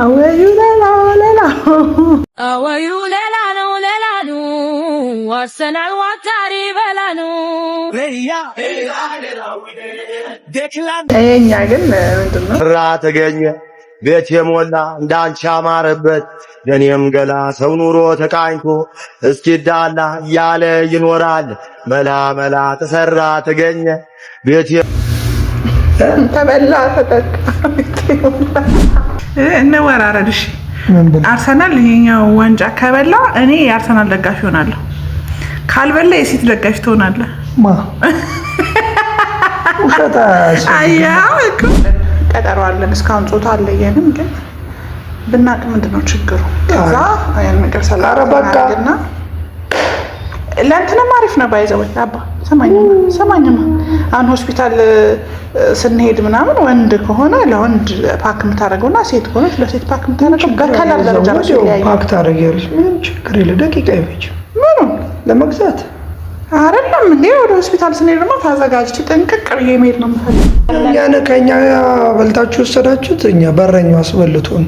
አወዩ ሌላ ነው ወሰናል ዋታሪ በላኑ እኛ ግን ምንድነው ራ ተገኘ ቤት የሞላ እንዳንቺ አማረበት የኔም ገላ ሰው ኑሮ ተቃኝቶ እስኪዳላ ያለ ይኖራል መላ መላ ተሰራ ተገኘ ቤት ተበላ ተጠቃ እንወራረድሽ አርሰናል ይሄኛው ዋንጫ ከበላ እኔ የአርሰናል ደጋፊ ሆናለሁ ካልበላ የሲቲ ደጋፊ ትሆናለህ ማ አያው ቀጠሮ አለን እስካሁን ጾታ አለየንም ግን ብናቅ ምንድነው ችግሩ ከዛ ያን ነገር ሰላራባጋና ለእንትንም አሪፍ ነው ባይዘው አባ ሰማኝማ አሁን ሆስፒታል ስንሄድ ምናምን ወንድ ከሆነ ለወንድ ፓክ የምታደርገውና ሴት ከሆነ ለሴት ፓክ የምታደርገው በከለር ደረጃ ነው ያያይ ፓክ ታደርጊያለሽ ምን ችግር የለ ደቂቃ ይፈጅ ምኑ ለመግዛት አይደለም እንዴ ወደ ሆስፒታል ስንሄድ ደግሞ ታዘጋጅ ጥንቅቅ ብዬ መሄድ ነው የምፈልገው ያነ ከኛ በልታችሁ ወሰዳችሁት እኛ በረኛው አስበልቶን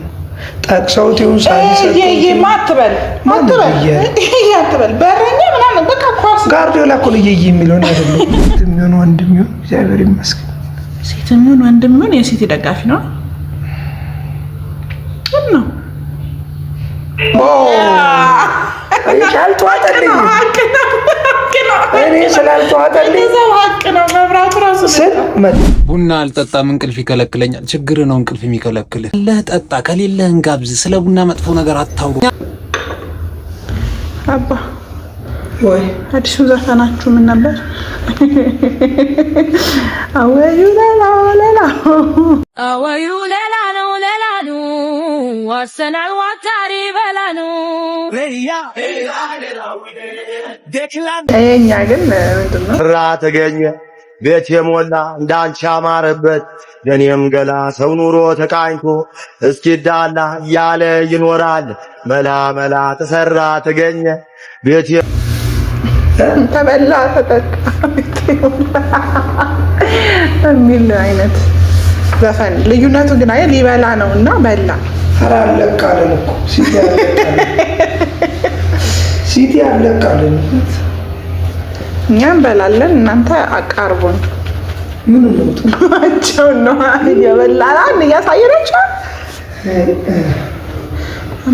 ጠቅሰውት ይሁን ሳይሰጥ ማትበል በረኛ ምናምን በቃ ኳስ ጋርዲዮላ እኮ ይይ የሚለውን አይደለም የሚሆን ወንድም ይሁን እግዚአብሔር ይመስገን ሴትም ይሁን ወንድም ይሁን የሲቲ ደጋፊ ነው ነው አይቻልቷጠልኝ እኔ ስላልቷጠልኝ ሀቅ ነው መብራቱ ራሱ ቡና አልጠጣም እንቅልፍ ይከለክለኛል ችግር ነው እንቅልፍ የሚከለክል ለጠጣ ከሌለህ እንጋብዝ ስለ ቡና መጥፎ ነገር አታውሩ አባ ወይ አዲሱ ዘፈናችሁ ምን ነበር አወዩ ሌላ ነው ወሰናል ዋታሪ በላኑ እኛ ግን ምንድነው ራ ተገኘ ቤት የሞላ እንዳንቺ አማረበት የኔም ገላ ሰው ኑሮ ተቃኝቶ እስኪዳላ ያለ ይኖራል መላ መላ ተሰራ ተገኘ ቤት ተበላ ተጠቃ የሚል አይነት ዘፈን ልዩነቱ ግን አይ ሊበላ ነውና በላ አላለቃለን እኮ ሲቲ አለቃለን እኛም በላለን እናንተ አቃርቡን ምን ነው ማቸው ነው እየበላን እያሳየናቸው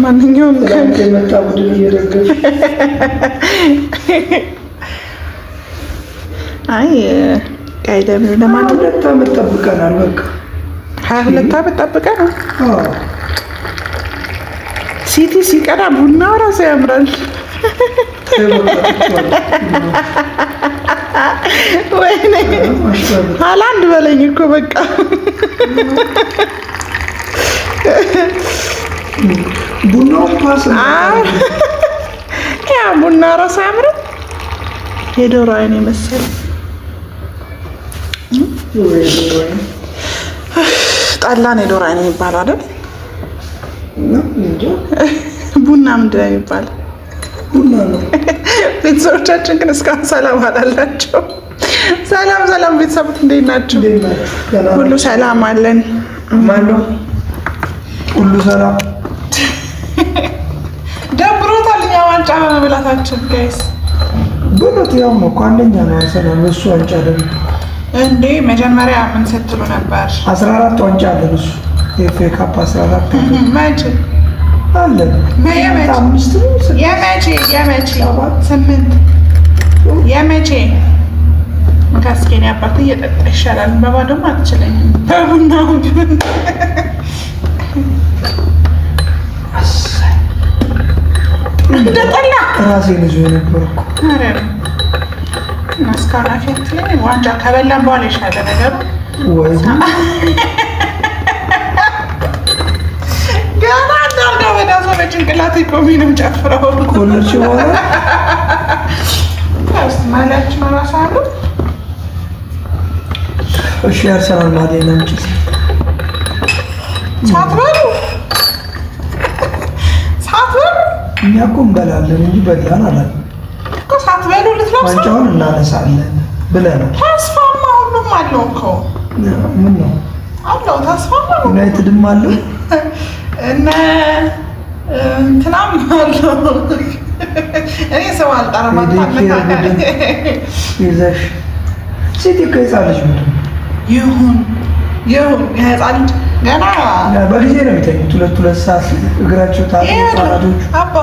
ማንኛውም ከንተ መጣ ቡድን እየደገፈ አይ ቀይደም ለማለት ለማለት ተጠብቀናል በቃ 22 ዓመት ተጠብቀናል ሲቲ ሲቀራ ቡና ራሱ ያምራል ወይኔ ሃላንድ በለኝ እኮ በቃ ቡናው ፓስ ያ ቡና ራሱ ያምራል የዶሮ አይኔ መሰለ ጣላን የዶሮ አይኔ ይባላል አይደል ቡና ምንድን ነው የሚባለው ቡና ነው ቤተሰቦቻችን ግን እስካሁን ሰላም አላላቸው ሰላም ቤተሰቦች እንዴት ናችሁ ሁሉ ሰላም አለን ማሎ ሁሉ ሰላም ደብሮታል እኛ ዋንጫ በመብላታችን ጋይስ በሉት ያው ነው አንደኛ ነው አርሰናል እሱ ዋንጫ ደግሞ እንዴ መጀመሪያ ምን ስትሉ ነበር 14 ዋንጫ አለ እሱ የኤፍኤ ካፕ 14 ማች አለ የመቼ ካስኬን አባት እየጠጣ ይሻላል በባዶም አትችለኝም በቡናው ግን እንደጠላ ራሴ ልጅ ነበርኩ አረ ማስካራፊት ዋንጫ ከበላን በኋላ ይሻለ ነገሩ ወይ ገና እንዳልጋ ወዳዞ በጭንቅላት ኢኮኖሚንም ጨፍረው ኮለች ወራ ማለች ማራሳሉ እሺ አርሰናል ማዴና እንጂ ሳትበሉ እኛ እኮ እንበላለን እንጂ በላን አላለም እኮ ሳትበሉ ልትለብሱ ዋንጫውን እናነሳለን ብለናል ተስፋማ ሁሉም አለው እኮ ምን ነው አለው ተስፋማ ዩናይትድም አለው እነ እንትናም አለው እኔ ሰው አልጠራም ይዘሽ ሲቲ ከይዛለሽ ይሁን የህፃን ልጅ ገና በጊዜ ነው የሚተኙት። ሁለት ሰዓት እግራቸው ታጣጣቶቹ አባ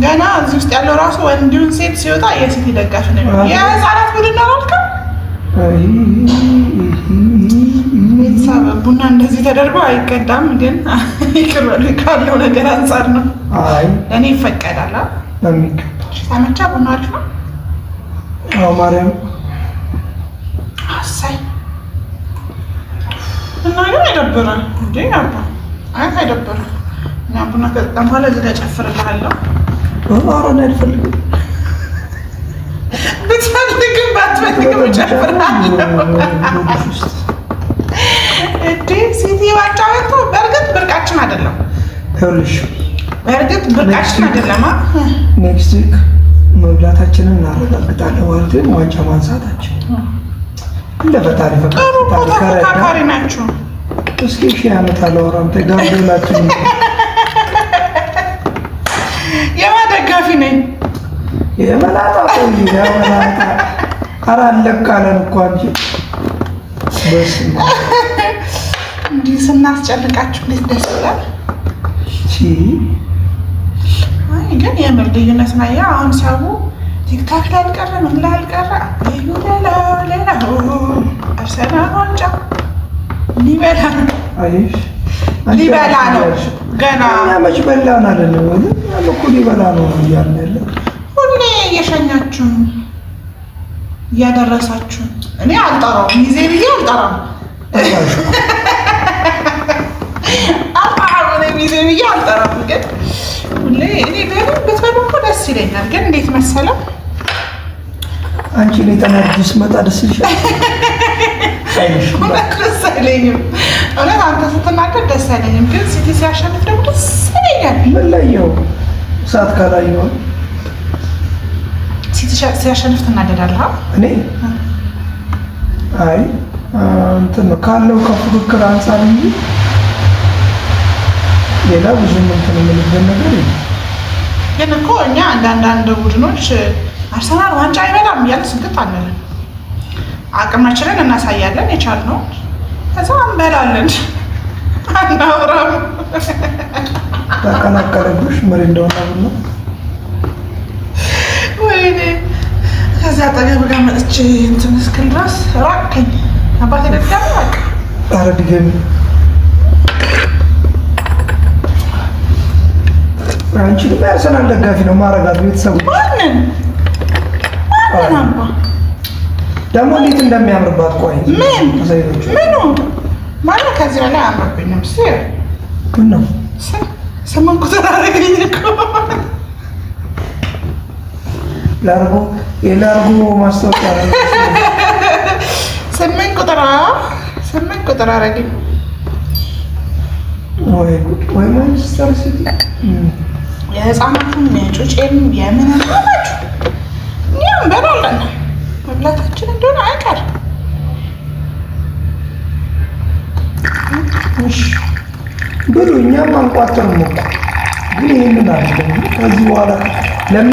ገና እዚህ ውስጥ ያለው ራሱ ወንዱን ሴት ሲወጣ የሲቲ ደጋፊ ነው። የህፃናት ቡድን ነው አልከ ቤተሰብ ቡና እንደዚህ ተደርጎ አይቀዳም፣ ግን ይቅርበሉ ካለው ነገር አንጻር ነው። አይ እኔ ይፈቀዳል ተመቻ ቡና አሪፍ ነው። አዎ ማርያም አሳይ እና ግን አይደብርም እንዴ? አባ አይደብርም። እና ቡና ከጠጣን በኋላ እዚህ ጋር ጨፍርልሃለሁ። አሮን አልፈልግም ብትፈልግም ባትፈልግም ጨፍርልሃለሁ። እንዴ ሲቲ ዋንጫ ወጥቶ በእርግጥ ብርቃችን አይደለም። ይኸውልሽ በእርግጥ ብርቃችን አይደለም። ኔክስት ዊክ መብላታችንን እናረጋግጣለን ማለት ነው። ዋንጫ ማንሳታችን እንደ ፈጣሪ ፈቃድ ተፎካካሪ ናችሁ። እስኪ ሺህ ዓመት አላወራም። ተጋብላችሁ የማደጋፊ ነኝ የመላጣ የመላጣ ኧረ አለቃለን እኮ አንቺ በስመ አብ እንዲህ ስናስጨንቃችሁ እንዴት ደስ ይላል። አይ ግን የምር ልዩነት ነው። አሁን ሰው ቲክታክ ላይ አልቀረ ምን ላይ አልቀረ እዩ ሌላ አርሰናል ዋንጫ ሊበላ ነው ገና። እኛ መች በላን አይደለም ወይ እኮ ሊበላ ነው እያልን ያለ ሁሌ እየሸኛችሁ እያደረሳችሁ። እኔ አልጠራውም ሚዜ ብዬ አልጠራም ሚዜ ብዬ አልጠራም። ግን ሁሌ እኔ በምን ብትበሉ እኮ ደስ ይለኛል። ግን እንዴት መሰለው አንቺ ላይ ተናድስ መጣ ደስ ይልሻል። ደስ አይለኝም እውነት። አንተ ስትናደድ ደስ አይለኝም፣ ግን ሲቲ ሲያሸንፍ ደግሞ ደስ ይለኛል። ምን ላየው ሰዓት ካላየው ሲቲ ሲያሸንፍ ትናደዳለህ? እኔ አይ እንትን ነው ካለው ከፉክክር አንጻር እንጂ ሌላ ብዙ እንትን የምልበት ነገር የለም። ግን እኮ እኛ አንዳንድ ቡድኖች አርሰናል ዋንጫ አይበላም እያልን ስግጥ አንልም። አቅማችንን እናሳያለን የቻልነው፣ ከዛ እንበላለን አናውራም። ተቀላቀለብሽ መሪ እንደሆነ ብሎ ወይኔ ከዛ አጠገብ ጋር መጥቼ እንትን እስክል ድረስ ራቅኝ። አባቴ ደጋሚ በቃ ኧረ ድገሚ። አንቺ ደግሞ የአርሰናል ደጋፊ ነው ማረጋት ቤተሰቡ ማንን አባ ደግሞ እንዴት እንደሚያምርባት ቆይ ምኑ ማለት ከዚህ በላይ አያምርብኝም። ምን ነው 8 ቁጥር አደረገኝ እኮ የላርጎ ማስታወቂያ 8 ቁጥር አደረገኝ። ወይ ማንቸስተር ሲቲ የህፃናቱን የጩጬን የምንም ናችሁ። እኛም እንበላለን መብላታችን እንደሆነ አይቀርም። ብሉ እኛም አንቋጥርም እኮ ግን ይህንን አይደለም። ከዚህ በኋላ ለምን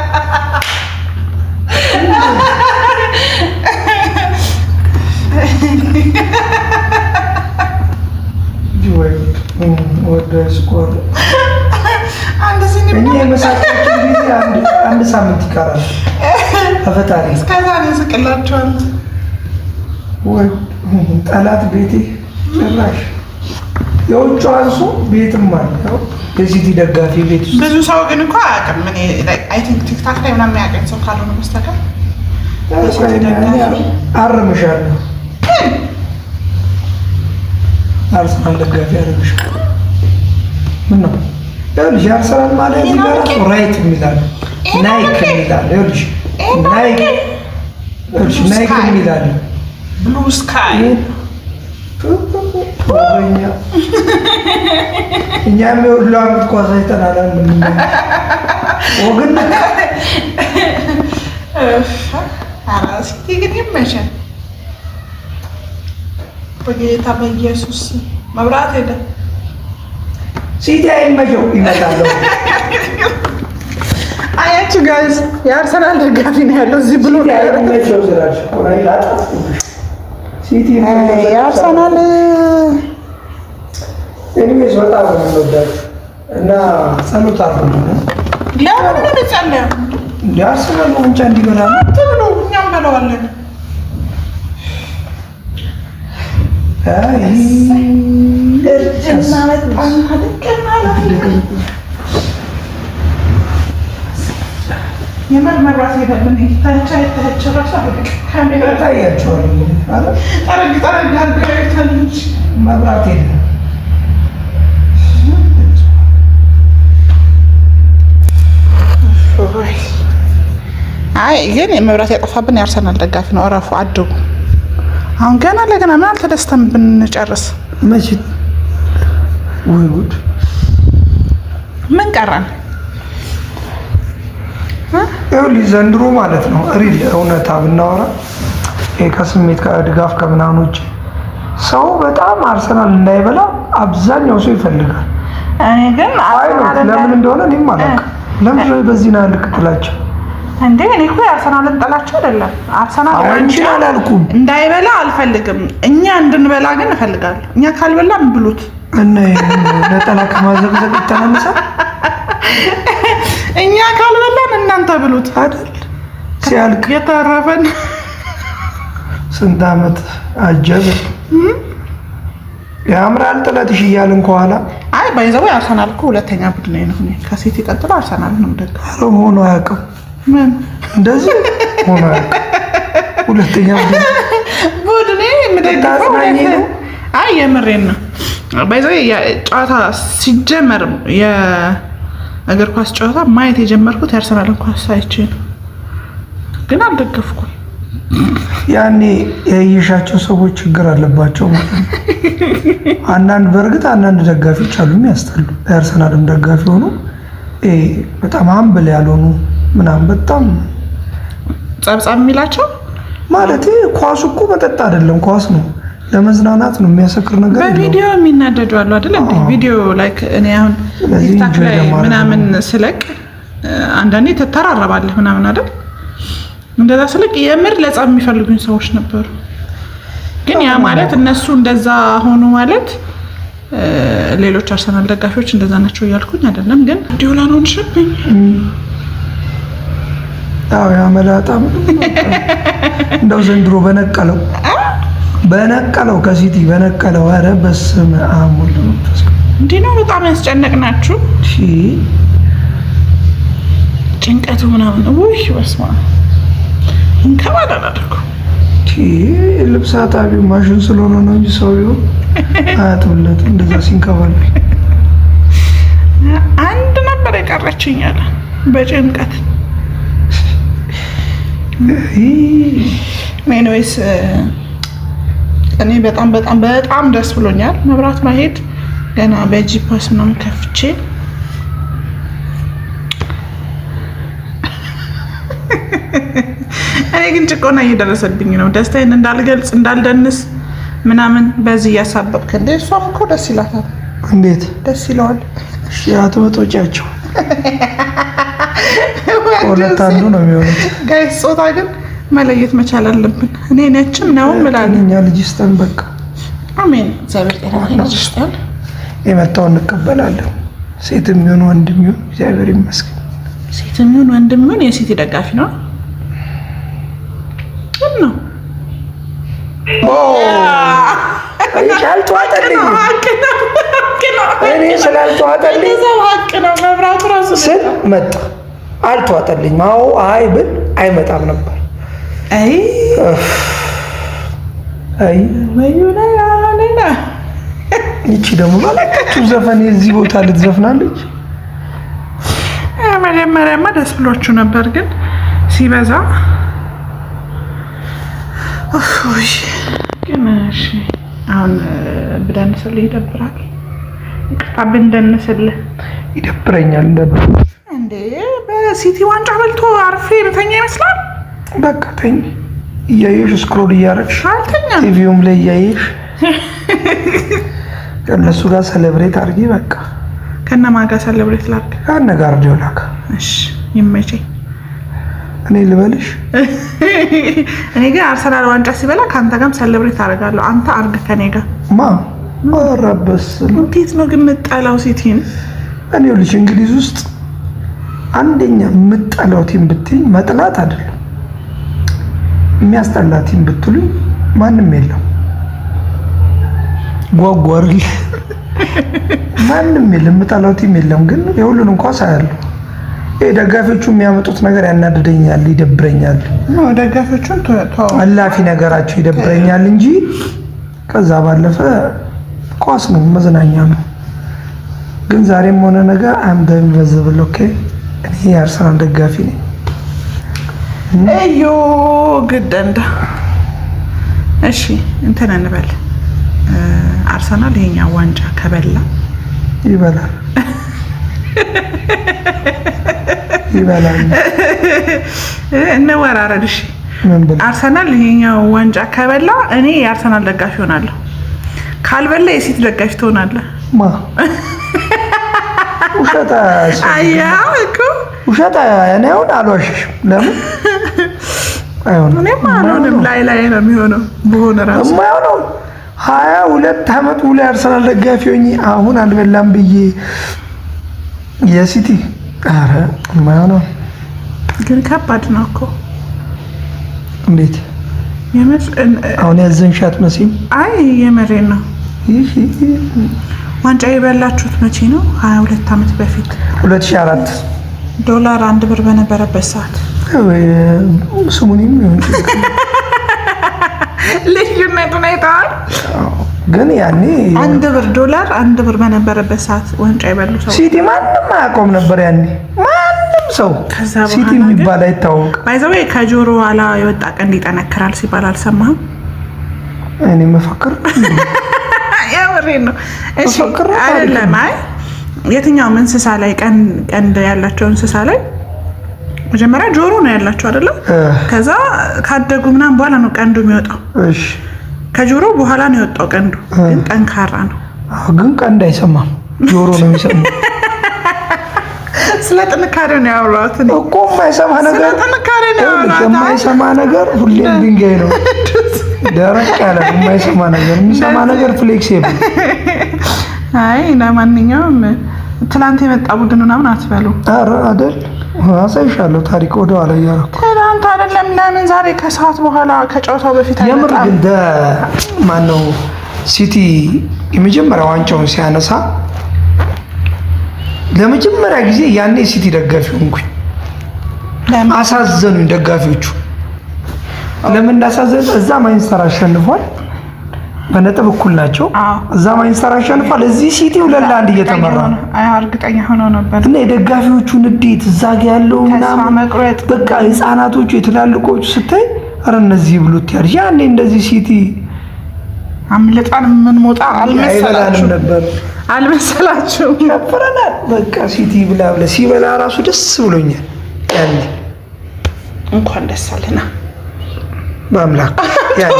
ወደ ስኮር እኛ የመሳቂያችን ጊዜ አንድ ሳምንት ይቀራል። ተፈታሪ እስከዛ ነው ስቅላቸዋል። ወይ ጠላት ቤቴ ጭራሽ የውጭ አንሱ ቤትም አለ የሲቲ ደጋፊ ቤት ውስጥ ብዙ ሰው ግን እኮ አያውቅም። እኔ አይ ቲንክ ቲክታክ ላይ ምናምን የሚያውቀኝ ሰው ካልሆነ በስተቀር አርምሻለሁ። አርሰናል ደጋፊ አርምሻለሁ። ምን ነው ይኸውልሽ አርሰናል ማለት ይላል ራይት የሚላል ናይክ የሚላል ይኸውልሽ ናይክ የሚላል ብሉ ስካይ እኛም የሁሉ ዓመት ኳስ አይተናል። ወግን ሲቲ ግን ይመሻል። በጌታ በኢየሱስ መብራት ሄደ። ሲቲ አይመቸው ይመጣሉ። አያችሁ ጋይስ የአርሰናል ደጋፊ ነው ያለው እዚህ ብሎ አይመቸው ዝራሽ ቆራይ ላጣፍ ሲቲ የአርሰናል ኤኒዌይስ በጣም ነው የምወዳችሁ እና ጸሎት አድርጉ። ለምን እንጸልይ? የአርሰናል ዋንጫ እንዲበላ ትብሉ እኛም በለዋለን። አይ እርጅና በጣም አደቀና የመርመራት ሄደልን ታቻ የተቸራሳ ካሜራ ታያቸዋል አይደል? ጠረግ አድርገው መብራት ሄደ። አይ ግን የመብራት ያጠፋብን የአርሰናል ደጋፊ ነው። እረፉ አድጉ። አሁን ገና ለገና ምን አልተደስተም ብንጨርስ መቼ ወይ ጉድ ምን ቀረን? ይኸውልህ ዘንድሮ ማለት ነው ሪል እውነታ ብናወራ ከስሜት ከድጋፍ ከምናምን ውጭ ሰው በጣም አርሰናል እንዳይበላ አብዛኛው ሰው ይፈልጋል። እኔ ግን ለምን እንደሆነ እኔም አላውቅም። ለምን ነው በዚህ ነው ልክትላቸው እንዴ? እኔ እኮ የአርሰናልን ጠላቸው አይደለም። አርሰናል አንቺን አላልኩም እንዳይበላ አልፈልግም። እኛ እንድንበላ ግን እፈልጋለሁ። እኛ ካልበላን ብሉት እና ነጠላ ከማዘግዘግ ተናነሳ እኛ ካልበላን እናንተ ብሉት አይደል? ሲያልቅ የተረፈን ስንት ዓመት አጀበ ያምራል ጥለትሽ እያልን ከኋላ አይ ባይዘው አርሰናል እኮ ሁለተኛ ቡድን ነው። ከሲቲ ቀጥሎ አርሰናል ነው ደግሞ ሆኖ አያውቅም። ምን እንደዚህ ሆኖ አያውቅም። ሁለተኛ ቡድን የምደግፈው አይ የምሬን ነው። ባይዘው ጨዋታ ሲጀመር የእግር ኳስ ጨዋታ ማየት የጀመርኩት የአርሰናልን ኳስ አይቼ ነው፣ ግን አልደገፍኩም። ያኔ የየሻቸው ሰዎች ችግር አለባቸው ማለት ነው። አንዳንድ በእርግጥ አንዳንድ ደጋፊዎች አሉ የሚያስጠሉ የአርሰናልም ደጋፊ ሆኑ በጣም አምብል ያልሆኑ ምናምን በጣም ጸብጻብ የሚላቸው ማለት ኳሱ እኮ መጠጥ አይደለም፣ ኳስ ነው፣ ለመዝናናት ነው፣ የሚያሰክር ነገር አይደለም። በቪዲዮ የሚናደዱ አሉ አይደል እንዴ? ቪዲዮ ላይክ እኔ አሁን ቲክታክ ላይ ምናምን ስለቅ አንዳንዴ ተተራረባለህ ምናምን አይደል? እንደዛ ስለቅ የምር ለጸብ የሚፈልጉኝ ሰዎች ነበሩ። ግን ያ ማለት እነሱ እንደዛ ሆኑ ማለት ሌሎች አርሰናል ደጋፊዎች እንደዛ ናቸው እያልኩኝ አይደለም። ግን ዲዮላ ነው እንሽብኝ አዎ ያመላጣም እንደው ዘንድሮ በነቀለው ከሲቲ በነቀለው። ኧረ በስመ አብ ወልድ መንፈስ እንዴ ነው በጣም ያስጨነቅናችሁ። እሺ ጭንቀቱ ምናምን ውይ በስመ አብ እንከባለን አደረኩ። ልብስ አጣቢው ማሽን ስለሆነ ነው እንጂ ሰው ይሁን አያጥብለት እንደዛ ሲንከባል። አንድ ነበር የቀረችኝ አለ በጭንቀት። ኤኒዌይስ እኔ በጣም ደስ ብሎኛል መብራት ማሄድ። ገና በጂፓስ ምናምን ከፍቼ እኔ ግን ጭቆና እየደረሰብኝ ነው። ደስታዬን እንዳልገልጽ እንዳልደንስ ምናምን በዚህ እያሳበብክ እንደ እሷም እኮ ደስ ይላታል። እንዴት ደስ ይለዋል? እሺ አትመጦጫቸው ሁለት አንዱ ነው የሚሆኑት። ጋይስ ጾታ ግን መለየት መቻል አለብን። እኔ ነችም ነው ምላል እኛ ልጅ ይስጠን በቃ አሜን። እግዚአብሔር ጤና ይስጠን። የመጣውን እንቀበላለን። ሴትም ይሁን ወንድም ይሁን እግዚአብሔር ይመስገን። ሴትም ይሁን ወንድም ይሁን የሲቲ ደጋፊ ነው ነው አልተዋጠልኝም። እኔ ስላልተዋጠልኝ መብራቱ ራሱ ስል መጣ አልተዋጠልኝም። አዎ አይ ብል አይመጣም ነበር። አይ ይቺ ደግሞ ባላችሁ ዘፈን የዚህ ቦታ ልትዘፍናለች። መጀመሪያማ ደስ ብሏችሁ ነበር፣ ግን ሲበዛ ግን እሺ አሁን ብደንስልህ ይደብራል። ብንደንስልህ ይደብረኛል። እንዴ በሲቲ ዋንጫ በልቶ አርፌ ምተኛ ይመስላል። በቃ ተኝ እያየሽ ስክሮል እያደረግሽ አልተኛም። ቲቪውም ላይ እያየሽ ከእነሱ ጋር ሰለብሬት አድርጊ። በቃ ከነማን ጋር ሰለብሬት ላድርግ? ጋርዲዮላ ጋር። እሺ ይመቸኝ። እኔ ልበልሽ እኔ ግን አርሰናል ዋንጫ ሲበላ ከአንተ ጋርም ሰለብሬት አደርጋለሁ። አንተ አርግ ከኔ ጋር። ረበስ እንዴት ነው ግን የምጠላው ሲቲን? እኔ ልጅ እንግሊዝ ውስጥ አንደኛ የምጠላው ቲም ብትይኝ መጥላት አይደለም የሚያስጠላ ቲም ብትሉኝ ማንም የለም። ጓጓርል ማንም የለም። የምጠላው ቲም የለም። ግን የሁሉን እንኳን ሳያለሁ ደጋፊዎቹ የሚያመጡት ነገር ያናድደኛል፣ ይደብረኛል። ደጋፊዎቹን አላፊ ነገራቸው ይደብረኛል እንጂ ከዛ ባለፈ ኳስ ነው፣ መዝናኛ ነው። ግን ዛሬም ሆነ ነገር አም በሚበዘብል ኦኬ እኔ የአርሰናል ደጋፊ ነኝ። እዮ ግደንዳ እሺ እንትን እንበል አርሰናል ይሄኛው ዋንጫ ከበላ ይበላል እንወራረድ። እሺ አርሰናል ይሄኛው ዋንጫ ከበላ እኔ የአርሰናል ደጋፊ ሆናለሁ። ካልበላ የሲቲ ደጋፊ ትሆናለህ። ውሸታ አያው እኮ ውሸታ እኔ አሁን አልዋሽሽም። ለምን እኔማ አልሆንም ላይ ነው የሚሆነው። በሆነ ራሱ የማይሆነው 22 ዓመት ሙሉ የአርሰናል ደጋፊ ሆኜ አሁን አልበላም ብዬ የሲቲ ኧረ የማይሆነው ግን ከባድ ነው እኮ። እንዴት አሁን ያዘንሻት መሲም? አይ የመሬን ነው። ዋንጫ የበላችሁት መቼ ነው? 22 ዓመት በፊት 2004 ዶላር 1 ብር በነበረበት ሰዓት ስሙኒም ይሁን ልዩነቱን አይተዋል። ግን ያኔ 1 ብር ዶላር 1 ብር በነበረበት ሰዓት ዋንጫ የበሉ ሰው ሲቲ ማንም አያውቀውም ነበር ያኔ። ማንም ሰው ሲቲ የሚባል አይታወቅም። ባይዘው ከጆሮ ኋላ የወጣ ቀንድ ይጠነክራል ሲባል አልሰማህም? እኔ መፈክር ያወሬን ነው። እሺ አይደለም። አይ የትኛውም እንስሳ ላይ ቀንድ ያላቸው እንስሳ ላይ መጀመሪያ ጆሮ ነው ያላቸው አይደለ? ከዛ ካደጉ ምናምን በኋላ ነው ቀንዱ የሚወጣው። እሺ ከጆሮ በኋላ ነው የወጣው ቀንዱ፣ ግን ጠንካራ ነው። ግን ቀንድ አይሰማም፣ ጆሮ ነው የሚሰማው። ስለ ጥንካሬ ነው ያወራሁት እኮ። የማይሰማ ነገር ስለ ጥንካሬ ነው ያወራሁት። የማይሰማ ነገር ሁሌም ድንጋይ ነው፣ ደረቅ ያለ የማይሰማ ነገር። የሚሰማ ነገር ፍሌክሲብል። አይ ለማንኛውም ትላንት የመጣ ቡድን ምናምን አትበሉ። ኧረ አይደል አሳይሻለሁ ታሪክ ወደ ኋላ እያደረኩ ትላንት አይደለም። ለምን ዛሬ ከሰዓት በኋላ ከጨዋታው በፊት የምር ግን ማነው ሲቲ የመጀመሪያ ዋንጫውን ሲያነሳ ለመጀመሪያ ጊዜ ያኔ ሲቲ ደጋፊ ሆንኩኝ። አሳዘኑኝ ደጋፊዎቹ። ለምን እንዳሳዘኑ እዛ ማንቸስተር አሸንፏል፣ በነጥብ እኩል ናቸው። እዛ ማንቸስተር አሸንፏል፣ እዚህ ሲቲ 2-1 እየተመራ ነው። እርግጠኛ ሆኖ ነበር። እና የደጋፊዎቹ ንዴት እዛ ጋር ያለው ምናምን በቃ ህፃናቶቹ የትላልቆቹ ስታይ አረ እነዚህ ብሉት ያርጅ ያኔ እንደዚህ ሲቲ አምልጣን ምን ሞጣ አልመሰላችሁ ነበር አልመሰላችሁ ሸፍረናል። በቃ ሲቲ ብላ ሲበላ ራሱ ደስ ብሎኛል። ያኔ እንኳን ደስ አለና በአምላክ ያኔ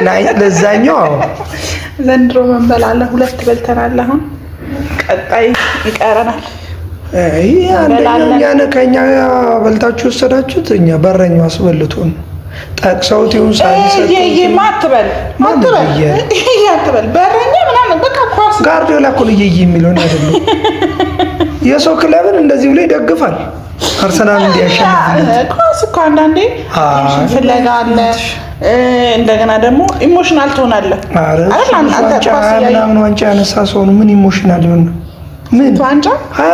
ላይ ለዛኛው ዘንድሮ መንበላለ 2 በልተናል። አሁን ቀጣይ ይቀረናል። አንደኛ ከኛ በልታችሁ ወሰዳችሁት። እኛ በረኛው አስበልቶን ጠቅሰውት ይሁን ሳይሰጥ ማትበል በረኛ ምናምን በቃ ኳስ ጋርዲዮላ እኮ ነው የሚለው ነው አይደለም። የሰው ክለብን እንደዚህ ብሎ ይደግፋል። አርሰናል እንዲያሸንፍ ኳስ እኮ አንዳንዴ ፍለጋ አለ። እንደገና ደግሞ ኢሞሽናል ትሆናለህ አይደል? አንተ ኳስ ምናምን ዋንጫ ያነሳ ሰው ነው ምን ኢሞሽናል ይሆን? ምን ዋንጫ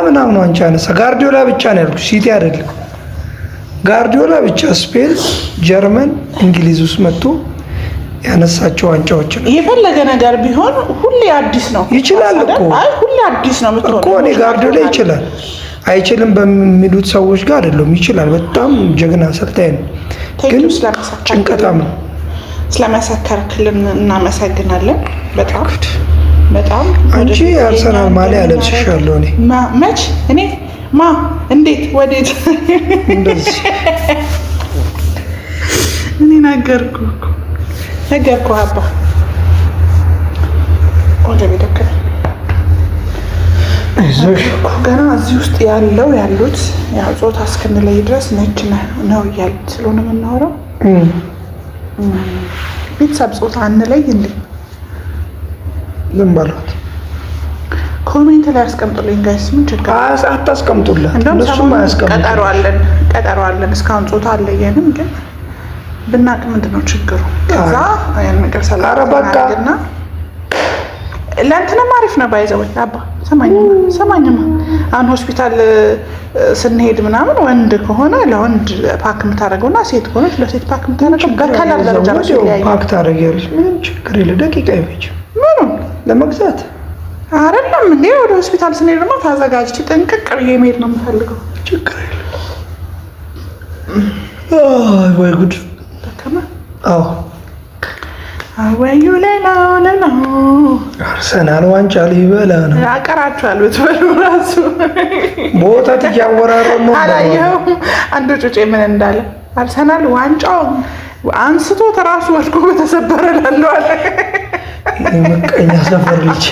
ምናምን ዋንጫ ያነሳ ጋርዲዮላ ብቻ ነው ያልኩት፣ ሲቲ አይደለም። ጋርዲዮላ ብቻ ስፔን፣ ጀርመን፣ እንግሊዝ ውስጥ መጥቶ ያነሳቸው ዋንጫዎች ነው። የፈለገ ነገር ቢሆን ሁሌ አዲስ ነው። ይችላል እኮ አይ ሁሌ አዲስ ነው የምትሆነው እኮ። እኔ ጋርዲዮላ ይችላል አይችልም በሚሉት ሰዎች ጋር አይደለም። ይችላል፣ በጣም ጀግና አሰልጣኝ ነው። ግን ጭንቀታም ነው። ስለመሰከርክልን እናመሰግናለን። በጣም አንቺ የአርሰናል ማሊያ ለብስሻለሁ። እኔ መች እኔ እንዴት ወዴት እንደዚህ እኔ ነገርኩህ አባ ወደ ቤት አይዞሽ ገና እዚህ ውስጥ ያሉት ያው ጾታ እስክንለይ ድረስ ነጭ ነው እያል ስለሆነ የምናወራው ቤተሰብ ጾታ አንለይ እንዴ? ዝም በሏት። ኮሜንት ላይ አስቀምጡልኝ ጋይስ። ምን ችግር አታስቀምጡላት። እንደውም ቀጠሮ አለን እስካሁን ጾታ አለየንም፣ ግን ብናቅ ምንድነው ችግሩ? ከዛ ያን ነገር ሰላምና ለእንትንም አሪፍ ነው ባይዘው አባ ሰማኝማ። አሁን ሆስፒታል ስንሄድ ምናምን ወንድ ከሆነ ለወንድ ፓክ የምታደርገውና ሴት ከሆነች ለሴት ፓክ የምታደርገው በከለር ደረጃ ነው ያያይ። ፓክ ታደርጊያለሽ፣ ምንም ችግር የለ። ደቂቃ አይፈጅም ምንም ለመግዛት አይደለም እንዴ? ወደ ሆስፒታል ስንሄድ ደግሞ ታዘጋጅቼ ጥንቅቅ ብዬ መሄድ ነው የምፈልገው። ችግር የለ። ወይ ጉድ ደከመ። አዎ አወዩ ሌላው አርሰናል ዋንጫ ሊበላ ነው። ያቀራችኋል ብትበሉ ራሱ በወተት እያወራረን ነው። አላየኸውም? አንዱ ጩጬ ምን እንዳለ አርሰናል ዋንጫውን አንስቶ ተራሱ ወድቆ በተሰበረ ላለዋለ ምቀኛ ሰፈር ልጅ